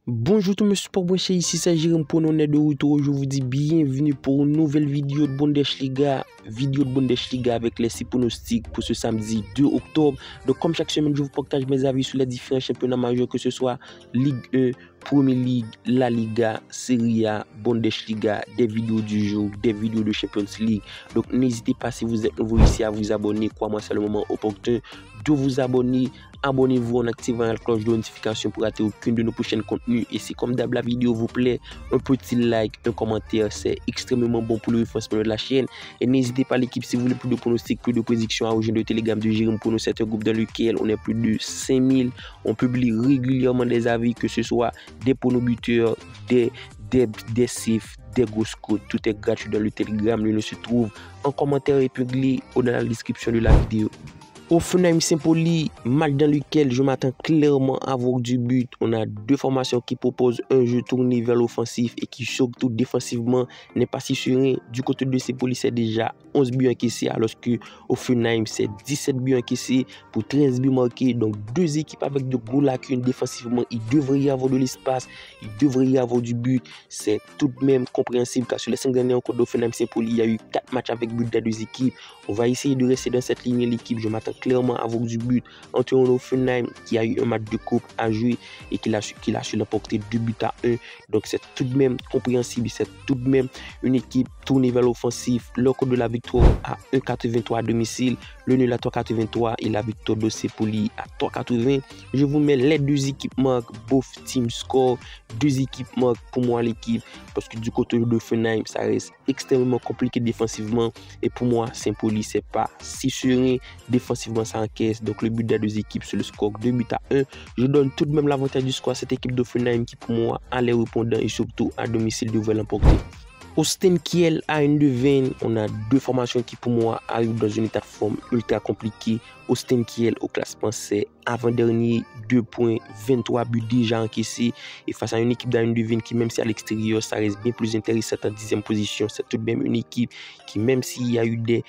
Bonjour tout le monde, support branché, ici c'est Jérôme pour nous de retour. Je vous dis bienvenue pour une nouvelle vidéo de Bundesliga. Vidéo de Bundesliga avec les 6 pronostics pour ce samedi 2 octobre. Donc comme chaque semaine, je vous partage mes avis sur les différents championnats majeurs, que ce soit Ligue 1, Premier League, La Liga, Serie A, Bundesliga, des vidéos du jour, des vidéos de Champions League. Donc n'hésitez pas, si vous êtes nouveau ici, à vous abonner. Crois-moi, c'est le moment opportun de vous abonner. Abonnez-vous en activant la cloche de notification pour rater aucune de nos prochains contenus. Et si comme d'hab la vidéo vous plaît, un petit like, un commentaire, c'est extrêmement bon pour le référencement de la chaîne. Et n'hésitez pas l'équipe, si vous voulez plus de pronostics, plus de prédictions, à rejoindre le Telegram de Jérôme pour nous. C'est un groupe dans lequel on est plus de 5000. On publie régulièrement des avis, que ce soit des pronos buteurs, des saves, des grosses codes. Tout est gratuit dans le Telegram. Le lien se trouve en commentaire épinglé ou dans la description de la vidéo. Offenheim Saint-Pauli, match dans lequel je m'attends clairement à avoir du but. On a deux formations qui proposent un jeu tourné vers l'offensif et qui surtout défensivement n'est pas si serein. Du côté de Saint-Pauli, c'est déjà 11 buts encaissés, alors que Offenheim, c'est 17 buts encaissés pour 13 buts marqués. Donc deux équipes avec de gros lacunes défensivement. Il devrait y avoir de l'espace, il devrait y avoir du but. C'est tout de même compréhensible car sur les 5 derniers rencontres d'Offenheim Saint-Pauli, il y a eu 4 matchs avec but des deux équipes. On va essayer de rester dans cette ligne l'équipe. Je m'attends clairement à avoir du but entre Offenheim qui a eu un match de coupe à jouer et qui a su l'emporter 2-1. Donc c'est tout de même compréhensible, c'est tout de même une équipe tournée vers l'offensif. Le cours de la victoire à 1,83 à domicile, le nul à 3,83 et la victoire de Saint-Pauli à 3,80. Je vous mets les deux équipes marques, both team score, deux équipes marques pour moi l'équipe, parce que du côté de Offenheim ça reste extrêmement compliqué défensivement et pour moi Saint-Pauli c'est pas si serein défensivement, ça encaisse. Donc le but des deux équipes sur le score 2-1. Je donne tout de même l'avantage du score à cette équipe d'Offenheim qui pour moi a les répondants et surtout à domicile devrait l'emporter. Austin Kiel à Eindhoven, on a deux formations qui pour moi arrivent dans un état de forme ultra compliqué. Austin Kiel au classement c'est avant-dernier, 2 points, 23 buts déjà encaissés. Et face à une équipe d'Eindhoven qui même si à l'extérieur ça reste bien plus intéressant en 10e position, c'est tout de même une équipe qui même s'il y a eu des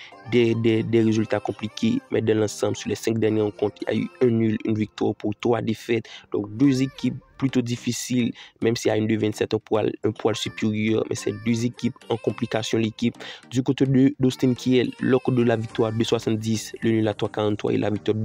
résultats compliqués, mais dans l'ensemble sur les 5 dernières rencontres, il y a eu un nul, une victoire pour 3 défaites. Donc deux équipes plutôt difficiles, même si à une de 27 un poil supérieur, mais c'est deux équipes en complication l'équipe. Du côté d'Austin Kiel, le coup de la victoire 2,70, le nul à 3,43 et la victoire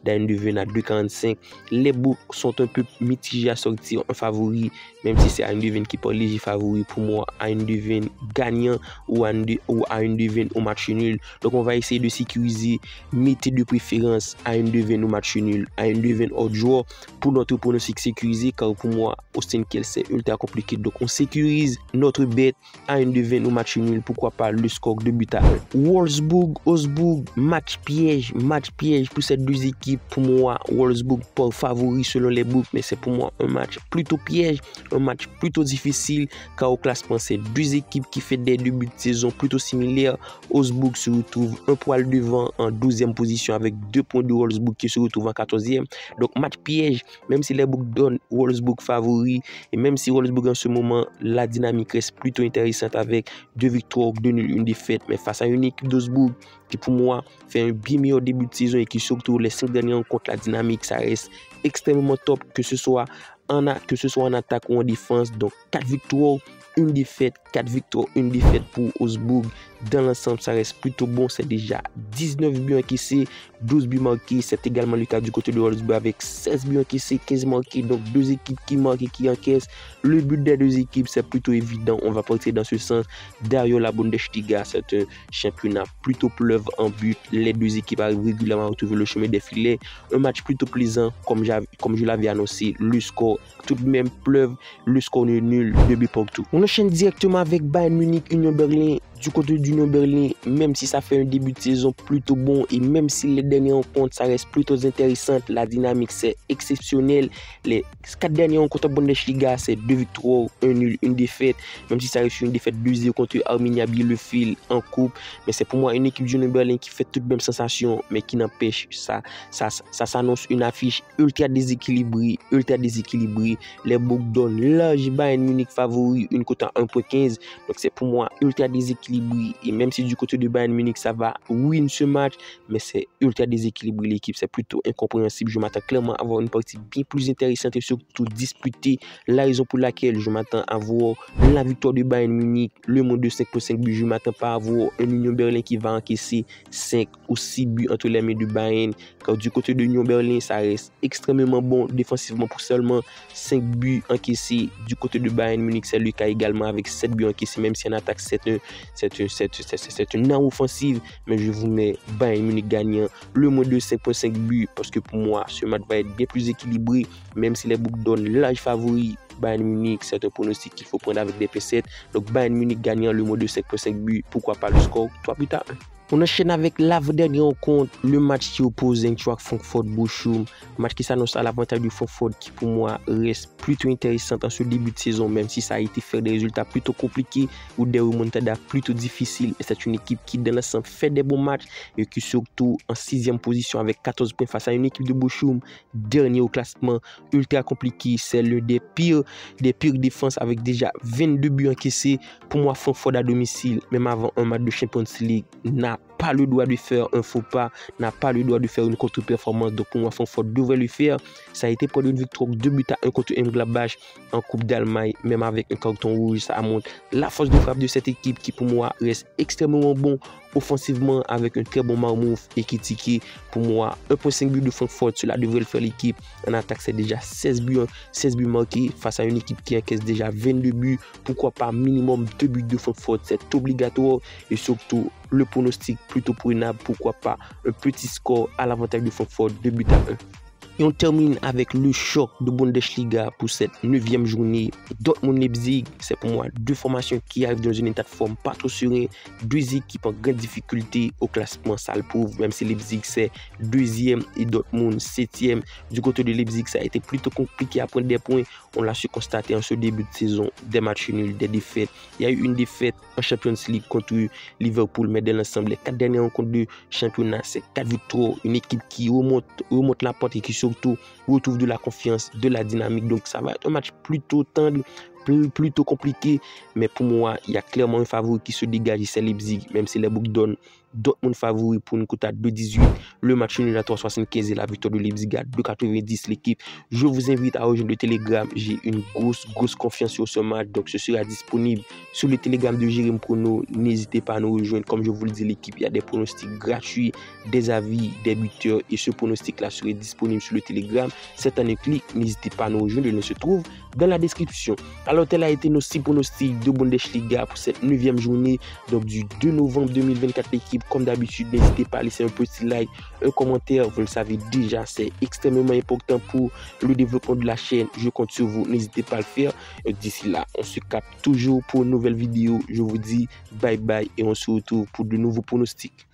d'Eindhoven à 2,45. Les books sont un peu mitigés à sortir un favori, même si c'est Eindhoven qui parle léger favori. Pour moi, Eindhoven gagnant ou Eindhoven au match nul. Donc on va essayer de sécuriser, mettez de préférence Eindhoven au match nul, Eindhoven hors joueur pour notre pronostic sécurisé, car pour moi Austin Kiel c'est ultra compliqué. Donc on sécurise notre bête à Eindhoven au match nul, pourquoi pas le score 2-1. Wolfsburg, match piège pour ces deux équipes. Pour moi Wolfsburg pas favori selon les books, mais c'est pour moi un match plutôt piège, un match plutôt difficile, car au classement c'est deux équipes qui fait des débuts de saison plutôt similaires. Wolfsburg se retrouve un poil devant en 12e position avec 2 points de Wolfsburg qui se retrouve en 14e. Donc match piège, même si les books donnent Wolfsburg favori et même si Wolfsburg en ce moment la dynamique reste plutôt intéressante avec 2 victoires, 2 nuls, une défaite, mais face à une équipe d'Augsbourg qui pour moi fait un bien meilleur début de saison et qui surtout les 5 derniers rencontres, la dynamique ça reste extrêmement top, que ce soit en attaque ou en défense. Donc 4 victoires, une défaite, 4 victoires, une défaite pour Augsbourg. Dans l'ensemble, ça reste plutôt bon. C'est déjà 19 buts encaissés, 12 buts marqués. C'est également le cas du côté de Wolfsburg avec 16 buts encaissés, 15 marqués. Donc deux équipes qui marquent et qui encaissent. Le but des deux équipes, c'est plutôt évident. On va partir dans ce sens. Derrière la Bundesliga, c'est un championnat plutôt pleuve en but. Les deux équipes arrivent régulièrement à retrouver le chemin des filets. Un match plutôt plaisant, comme je l'avais annoncé. Le score tout de même pleuve. Le score est nul, 2 buts partout. On enchaîne directement avec Bayern Munich, Union Berlin. Du côté d'Union Berlin, même si ça fait un début de saison plutôt bon et même si les dernières rencontres ça reste plutôt intéressant, la dynamique c'est exceptionnel. Les 4 dernières rencontres de Bundesliga c'est 2 victoires, 1 nul, une défaite, même si ça reste une défaite 2-0 contre Arminia Bielefeld en coupe. Mais c'est pour moi une équipe d'Union Berlin qui fait toute même sensation, mais qui n'empêche ça s'annonce une affiche ultra déséquilibrée. Les books donnent large Bayern Munich favori, une cote à 1,15. Donc c'est pour moi ultra déséquilibré déséquilibré. Et même si du côté de Bayern Munich, ça va win ce match, mais c'est ultra déséquilibré l'équipe. C'est plutôt incompréhensible. Je m'attends clairement à avoir une partie bien plus intéressante et surtout disputée. La raison pour laquelle je m'attends à voir la victoire de Bayern Munich, le monde de 5.5 buts. Je m'attends pas à voir un Union Berlin qui va encaisser 5 ou 6 buts entre les mains de Bayern. Car du côté de Union Berlin, ça reste extrêmement bon défensivement pour seulement 5 buts encaissés. Du côté de Bayern Munich, c'est le cas également avec 7 buts encaissés, même si en attaque, c'est une arme offensive. Mais je vous mets Bayern Munich gagnant le moins de 5.5 buts parce que pour moi, ce match va être bien plus équilibré, même si les books donnent l'âge favori. Bayern Munich, c'est un pronostic qu'il faut prendre avec des pincettes. Donc Bayern Munich gagnant le moins de 5.5 buts, pourquoi pas le score 3-1. On enchaîne avec l'avant-dernière rencontre, le match qui oppose Eintracht Francfort-Bochum. Match qui s'annonce à l'avantage du Francfort qui pour moi reste plutôt intéressant en ce début de saison, même si ça a été fait des résultats plutôt compliqués ou des remontadas plutôt difficiles. Et c'est une équipe qui dans l'ensemble fait des bons matchs et qui surtout en 6e position avec 14 points face à une équipe de Bochum, dernier au classement, ultra compliqué. C'est l'un des pires défenses avec déjà 22 buts encaissés. Pour moi, Francfort à domicile, même avant un match de Champions League, n'a pas le droit de faire un faux pas, n'a pas le droit de faire une contre-performance. Donc pour moi, Francfort devrait le faire. Ça a été pour une victoire 2-1 contre Mönchengladbach en Coupe d'Allemagne, même avec un carton rouge. Ça montre la force de frappe de cette équipe qui pour moi reste extrêmement bon offensivement avec un très bon Marmouf et Ekitike. Pour moi, 1.5 buts de Francfort, cela devrait le faire l'équipe. En attaque, c'est déjà 16 buts marqués face à une équipe qui encaisse déjà 22 buts. Pourquoi pas minimum 2 buts de Francfort, c'est obligatoire. Et surtout, le pronostic plutôt prenable. Pourquoi pas un petit score à l'avantage de Francfort, 2-1. Et on termine avec le choc de Bundesliga pour cette 9e journée. Dortmund-Leipzig, c'est pour moi deux formations qui arrivent dans un état de forme pas trop serein. Deux équipes en grande difficulté au classement, ça le prouve. Même si Leipzig c'est 2e et Dortmund 7e. Du côté de Leipzig, ça a été plutôt compliqué à prendre des points. On l'a su constater en ce début de saison. Des matchs nuls, des défaites. Il y a eu une défaite en Champions League contre Liverpool, mais dans l'ensemble, les 4 dernières rencontres de championnat, c'est 4 victoires. Une équipe qui remonte la porte et qui surtout retrouve de la confiance, de la dynamique. Donc ça va être un match plutôt tendre, plutôt compliqué, mais pour moi il y a clairement un favori qui se dégage, c'est Leipzig, même si les books donnent Dortmund favori pour une cote à 2,18, le match nul à 3,75 et la victoire de Leipzig à 2,90 l'équipe. Je vous invite à rejoindre le Telegram, j'ai une grosse confiance sur ce match, donc ce sera disponible sur le Telegram de Jérém Prono. N'hésitez pas à nous rejoindre, comme je vous le dis l'équipe, il y a des pronostics gratuits, des avis, des buteurs et ce pronostic là serait disponible sur le Telegram. C'est un clic, n'hésitez pas à nous rejoindre, le lien se trouve dans la description. Alors tel a été nos 6 pronostics de Bundesliga pour cette 9e journée, donc du 2 novembre 2024 l'équipe. Comme d'habitude, n'hésitez pas à laisser un petit like, un commentaire, vous le savez déjà, c'est extrêmement important pour le développement de la chaîne. Je compte sur vous, n'hésitez pas à le faire. D'ici là, on se capte toujours pour une nouvelle vidéo. Je vous dis bye bye et on se retrouve pour de nouveaux pronostics.